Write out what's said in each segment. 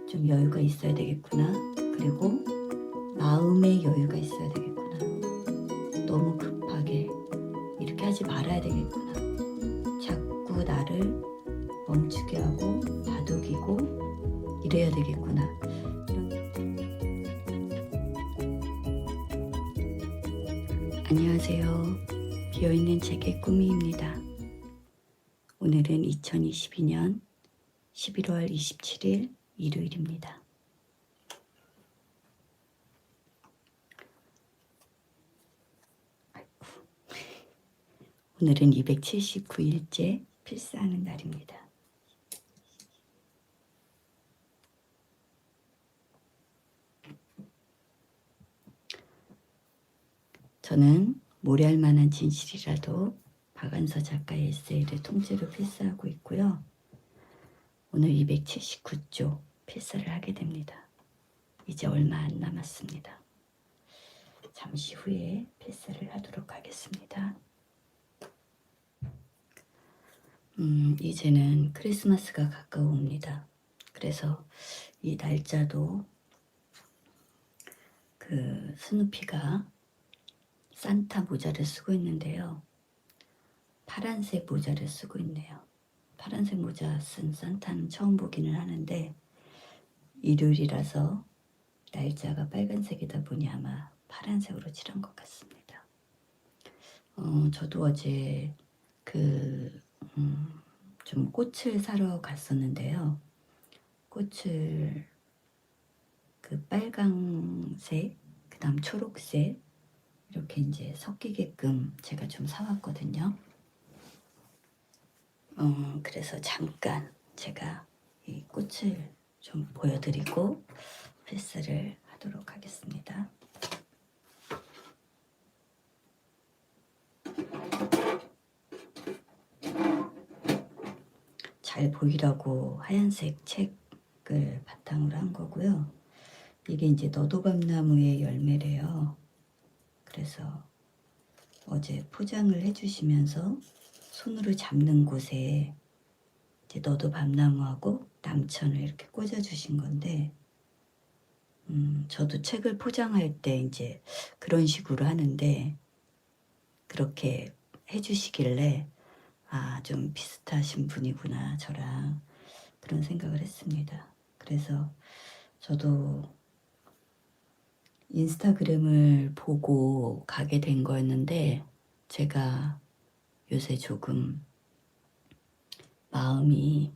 좀 여유가 있어야 되겠구나. 그리고 마음의 여유가 있어야 되겠구나. 너무 급하게 이렇게 하지 말아야 되겠구나. 자꾸 나를 멈추게 하고 다독이고 이래야 되겠구나. 안녕하세요. 비어있는 책의 꾸미입니다. 오늘은 2022년 11월 27일 일요일입니다. 오늘은 279일째 필사하는 날입니다. 저는 모래알 만한 진실이라도 박완서 작가의 에세이를 통째로 필사하고 있고요. 오늘 279조 필사를 하게 됩니다. 이제 얼마 안 남았습니다. 잠시 후에 필사를 하도록 하겠습니다. 이제는 크리스마스가 가까워옵니다. 그래서 이 날짜도 스누피가 산타 모자를 쓰고 있는데요. 파란색 모자를 쓰고 있네요. 파란색 모자 쓴 산타는 처음 보기는 하는데 일요일이라서 날짜가 빨간색이다 보니 아마 파란색으로 칠한 것 같습니다. 저도 어제 좀 꽃을 사러 갔었는데요. 꽃을 빨강색, 그 다음 초록색 이렇게 이제 섞이게끔 제가 좀 사왔거든요. 그래서 잠깐 제가 이 꽃을 좀 보여드리고 필사를 하도록 하겠습니다. 잘 보이라고 하얀색 책을 바탕으로 한 거고요. 이게 이제 너도밤나무의 열매래요. 그래서 어제 포장을 해주시면서 손으로 잡는 곳에 이제 너도밤나무하고 남천을 이렇게 꽂아주신 건데, 저도 책을 포장할 때 이제 그런 식으로 하는데 그렇게 해주시길래 좀 비슷하신 분이구나 저랑 그런 생각을 했습니다. 그래서 저도 인스타그램을 보고 가게 된 거였는데 제가 요새 조금 마음이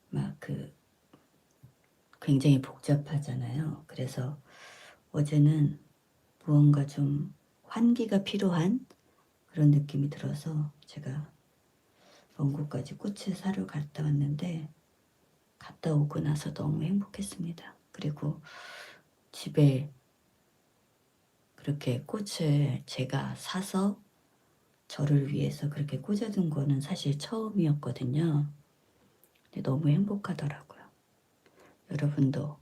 막 굉장히 복잡하잖아요. 그래서 어제는 무언가 좀 환기가 필요한 그런 느낌이 들어서 제가 먼 곳까지 꽃을 사러 갔다 왔는데 갔다 오고 나서 너무 행복했습니다. 그리고 집에 그렇게 꽃을 제가 사서 저를 위해서 그렇게 꽂아둔 거는 사실 처음이었거든요. 근데 너무 행복하더라고요. 여러분도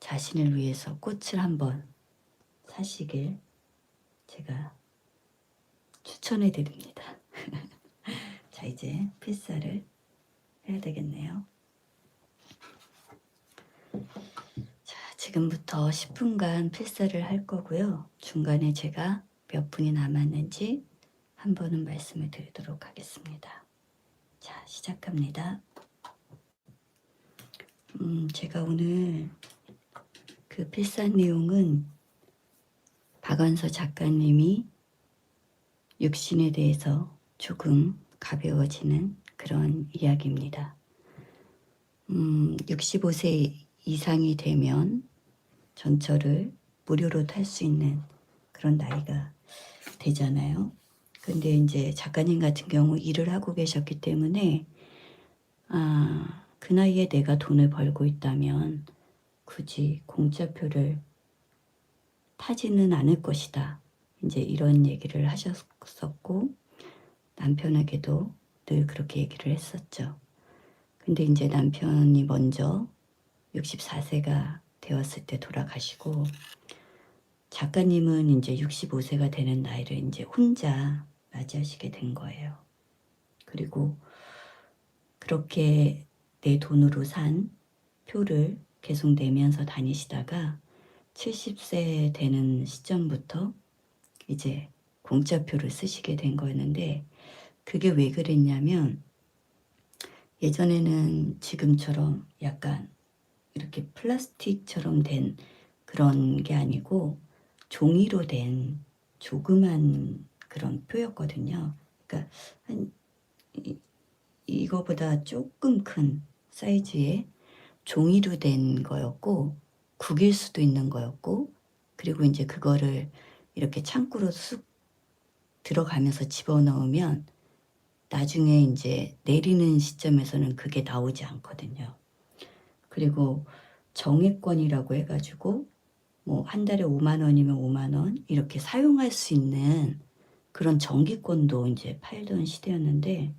자신을 위해서 꽃을 한번 사시길 제가 추천해 드립니다. 자, 이제 필사를 해야 되겠네요. 자, 지금부터 10분간 필사를 할 거고요. 중간에 제가 몇 분이 남았는지 한 번은 말씀을 드리도록 하겠습니다. 자, 시작합니다. 제가 오늘 필사 내용은 박완서 작가님이 육신에 대해서 조금 가벼워지는 그런 이야기입니다. 65세 이상이 되면 전철을 무료로 탈 수 있는 그런 나이가 되잖아요. 근데 이제 작가님 같은 경우 일을 하고 계셨기 때문에 그 나이에 내가 돈을 벌고 있다면 굳이 공짜표를 타지는 않을 것이다. 이제 이런 얘기를 하셨었고 남편에게도 늘 그렇게 얘기를 했었죠. 근데 이제 남편이 먼저 64세가 되었을 때 돌아가시고 작가님은 이제 65세가 되는 나이를 이제 혼자 맞이하시게 된 거예요. 그리고 그렇게 내 돈으로 산 표를 계속 내면서 다니시다가 70세 되는 시점부터 이제 공짜표를 쓰시게 된 거였는데, 그게 왜 그랬냐면 예전에는 지금처럼 약간 이렇게 플라스틱처럼 된 그런 게 아니고 종이로 된 조그만 그런 표였거든요. 그러니까 한 이거보다 조금 큰 사이즈의 종이로 된 거였고, 구길 수도 있는 거였고, 그리고 이제 그거를 이렇게 창구로 쑥 들어가면서 집어넣으면 나중에 이제 내리는 시점에서는 그게 나오지 않거든요. 그리고 정액권이라고 해가지고 뭐 한 달에 5만 원이면 5만 원 이렇게 사용할 수 있는 그런 정기권도 이제 팔던 시대였는데,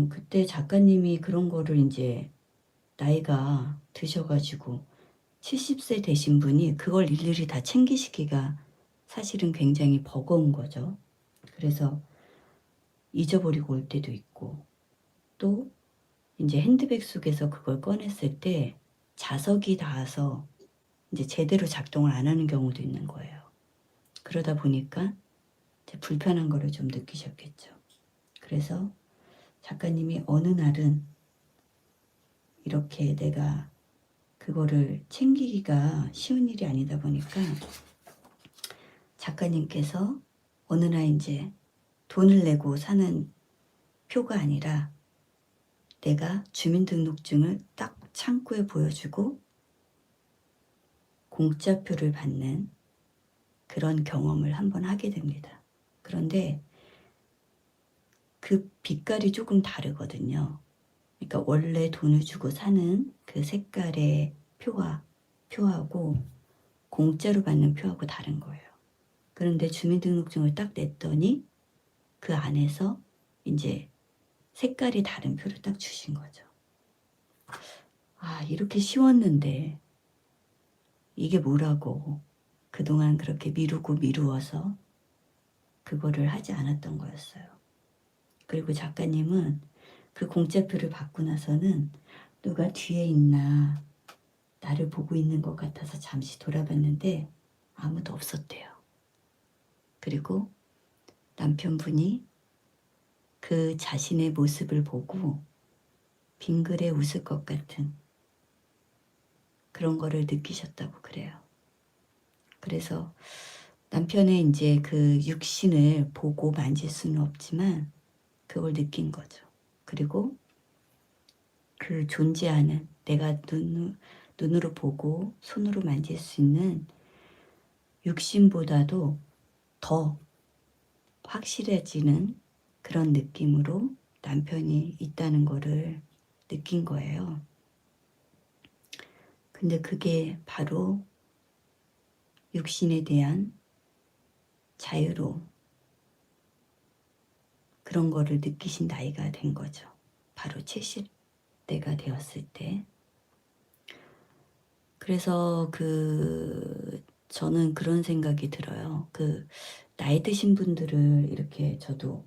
그때 작가님이 그런 거를 이제 나이가 드셔가지고 70세 되신 분이 그걸 일일이 다 챙기시기가 사실은 굉장히 버거운 거죠. 그래서 잊어버리고 올 때도 있고, 또 이제 핸드백 속에서 그걸 꺼냈을 때 자석이 닿아서 이제 제대로 작동을 안 하는 경우도 있는 거예요. 그러다 보니까 이제 불편한 거를 좀 느끼셨겠죠. 그래서 작가님이 어느 날은 이렇게 내가 그거를 챙기기가 쉬운 일이 아니다 보니까 작가님께서 어느 날 이제 돈을 내고 사는 표가 아니라 내가 주민등록증을 딱 창구에 보여주고 공짜표를 받는 그런 경험을 한번 하게 됩니다. 그런데 그 빛깔이 조금 다르거든요. 그러니까 원래 돈을 주고 사는 그 색깔의 표하고 공짜로 받는 표하고 다른 거예요. 그런데 주민등록증을 딱 냈더니 그 안에서 이제 색깔이 다른 표를 딱 주신 거죠. 아, 이렇게 쉬웠는데 이게 뭐라고 그동안 그렇게 미루고 미루어서 그거를 하지 않았던 거였어요. 그리고 작가님은 그 공짜표를 받고 나서는 누가 뒤에 있나 나를 보고 있는 것 같아서 잠시 돌아봤는데 아무도 없었대요. 그리고 남편분이 그 자신의 모습을 보고 빙그레 웃을 것 같은 그런 거를 느끼셨다고 그래요. 그래서 남편의 이제 그 육신을 보고 만질 수는 없지만 그걸 느낀 거죠. 그리고 그 존재하는 내가 눈으로 보고 손으로 만질 수 있는 육신보다도 더 확실해지는 그런 느낌으로 남편이 있다는 거를 느낀 거예요. 근데 그게 바로 육신에 대한 자유로움, 그런 거를 느끼신 나이가 된 거죠. 바로 70대가 되었을 때. 그래서 저는 그런 생각이 들어요. 나이 드신 분들을 이렇게 저도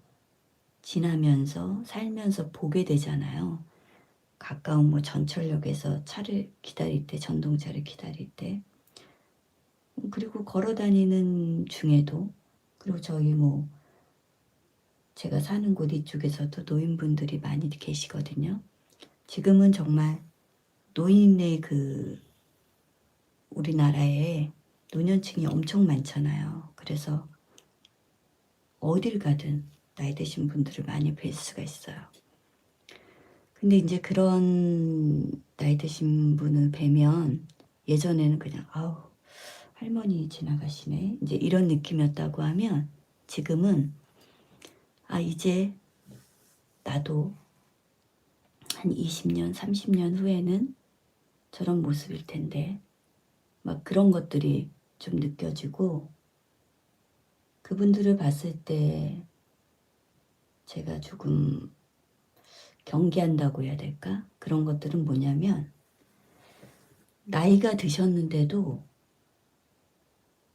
지나면서 살면서 보게 되잖아요. 가까운 뭐 전철역에서 차를 기다릴 때, 전동차를 기다릴 때, 그리고 걸어 다니는 중에도, 그리고 저희 뭐 제가 사는 곳 이쪽에서도 노인분들이 많이 계시거든요. 지금은 정말 노인의 우리나라에 노년층이 엄청 많잖아요. 그래서 어딜 가든 나이 드신 분들을 많이 뵐 수가 있어요. 근데 이제 그런 나이 드신 분을 뵈면 예전에는 그냥 아우 할머니 지나가시네 이제 이런 느낌이었다고 하면, 지금은 아 이제 나도 한 20년 30년 후에는 저런 모습일 텐데 막 그런 것들이 좀 느껴지고, 그분들을 봤을 때 제가 조금 경계한다고 해야 될까? 그런 것들은 뭐냐면 나이가 드셨는데도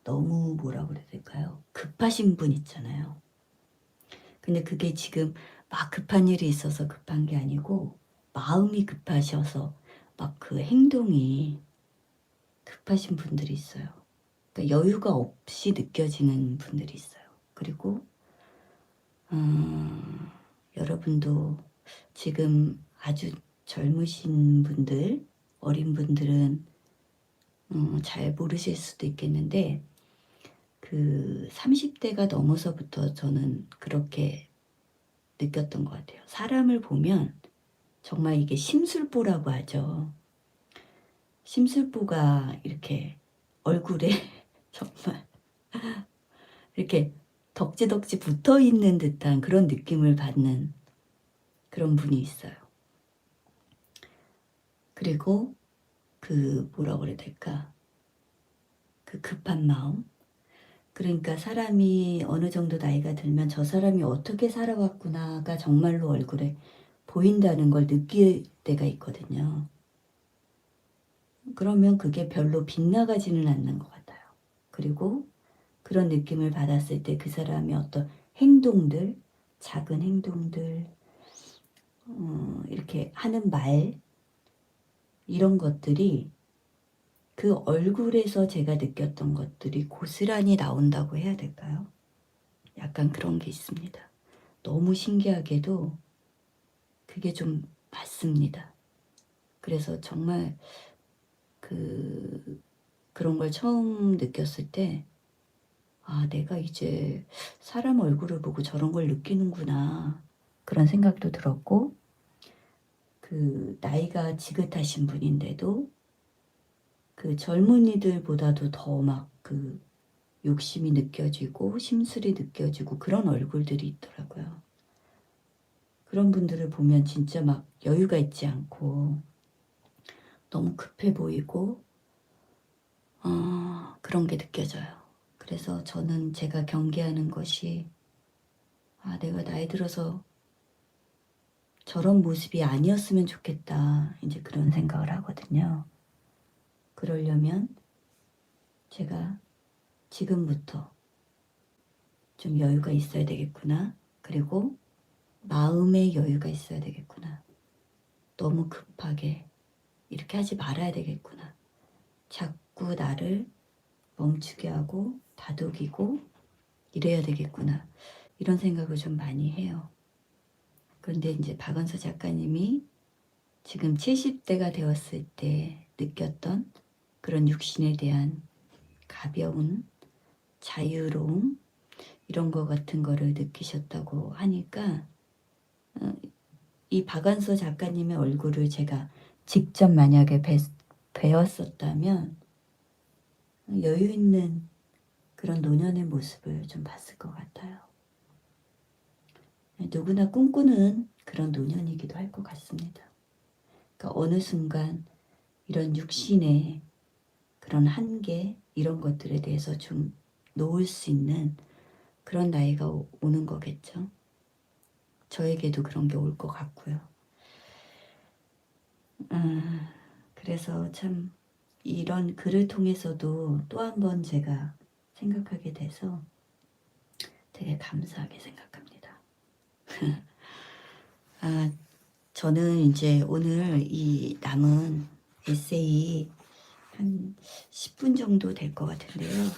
너무 뭐라고 그래야 될까요? 급하신 분 있잖아요. 근데 그게 지금 막 급한 일이 있어서 급한 게 아니고 마음이 급하셔서 막 그 행동이 급하신 분들이 있어요. 그러니까 여유가 없이 느껴지는 분들이 있어요. 그리고 여러분도 지금 아주 젊으신 분들, 어린 분들은 잘 모르실 수도 있겠는데 그 30대가 넘어서부터 저는 그렇게 느꼈던 것 같아요. 사람을 보면 정말 이게 심술보라고 하죠. 심술보가 이렇게 얼굴에 정말 이렇게 덕지덕지 붙어 있는 듯한 그런 느낌을 받는 그런 분이 있어요. 그리고 그 뭐라 그래야 될까? 그 급한 마음. 그러니까 사람이 어느 정도 나이가 들면 저 사람이 어떻게 살아왔구나가 정말로 얼굴에 보인다는 걸 느낄 때가 있거든요. 그러면 그게 별로 빗나가지는 않는 것 같아요. 그리고 그런 느낌을 받았을 때 그 사람의 어떤 행동들, 작은 행동들, 이렇게 하는 말, 이런 것들이 그 얼굴에서 제가 느꼈던 것들이 고스란히 나온다고 해야 될까요? 약간 그런 게 있습니다. 너무 신기하게도 그게 좀 맞습니다. 그래서 정말 그런 걸 처음 느꼈을 때, 아, 내가 이제 사람 얼굴을 보고 저런 걸 느끼는구나. 그런 생각도 들었고, 그 나이가 지긋하신 분인데도 그 젊은이들보다도 더 막 그 욕심이 느껴지고 심술이 느껴지고 그런 얼굴들이 있더라고요. 그런 분들을 보면 진짜 막 여유가 있지 않고 너무 급해 보이고 그런 게 느껴져요. 그래서 저는 제가 경계하는 것이, 아, 내가 나이 들어서 저런 모습이 아니었으면 좋겠다. 이제 그런 생각을 하거든요. 그러려면 제가 지금부터 좀 여유가 있어야 되겠구나. 그리고 마음의 여유가 있어야 되겠구나. 너무 급하게 이렇게 하지 말아야 되겠구나. 자꾸 나를 멈추게 하고 다독이고 이래야 되겠구나. 이런 생각을 좀 많이 해요. 그런데 이제 박은서 작가님이 지금 70대가 되었을 때 느꼈던 그런 육신에 대한 가벼운 자유로움, 이런 거 같은 거를 느끼셨다고 하니까 이 박완서 작가님의 얼굴을 제가 직접 만약에 뵈었었다면 여유 있는 그런 노년의 모습을 좀 봤을 것 같아요. 누구나 꿈꾸는 그런 노년이기도 할 것 같습니다. 그러니까 어느 순간 이런 육신의 그런 한계, 이런 것들에 대해서 좀 놓을 수 있는 그런 나이가 오는 거겠죠. 저에게도 그런 게 올 것 같고요. 그래서 참 이런 글을 통해서도 또 한 번 제가 생각하게 돼서 되게 감사하게 생각합니다. 저는 이제 오늘 이 남은 에세이 한 10분 정도 될 것 같은데요.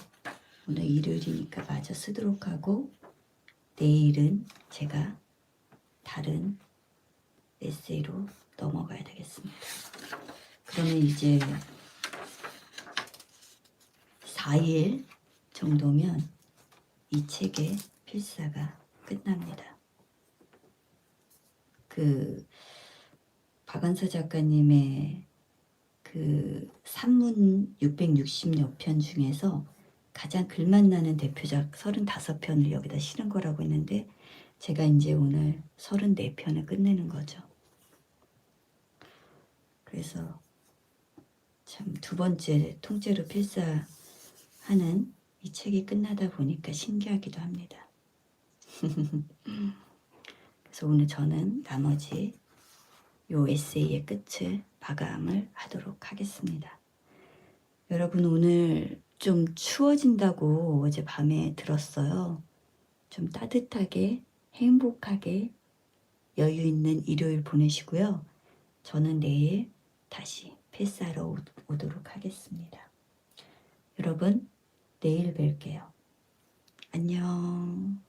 오늘 일요일이니까 마저 쓰도록 하고 내일은 제가 다른 에세이로 넘어가야 되겠습니다. 그러면 이제 4일 정도면 이 책의 필사가 끝납니다. 그 박완서 작가님의 그 산문 660여 편 중에서 가장 글맛 나는 대표작 35편을 여기다 실은 거라고 했는데 제가 이제 오늘 34편을 끝내는 거죠. 그래서 참 두 번째 통째로 필사하는 이 책이 끝나다 보니까 신기하기도 합니다. 그래서 오늘 저는 나머지 요 에세이의 끝을 마감을 하도록 하겠습니다. 여러분, 오늘 좀 추워진다고 어제 밤에 들었어요. 좀 따뜻하게 행복하게 여유 있는 일요일 보내시고요. 저는 내일 다시 패스하러 오도록 하겠습니다. 여러분, 내일 뵐게요. 안녕.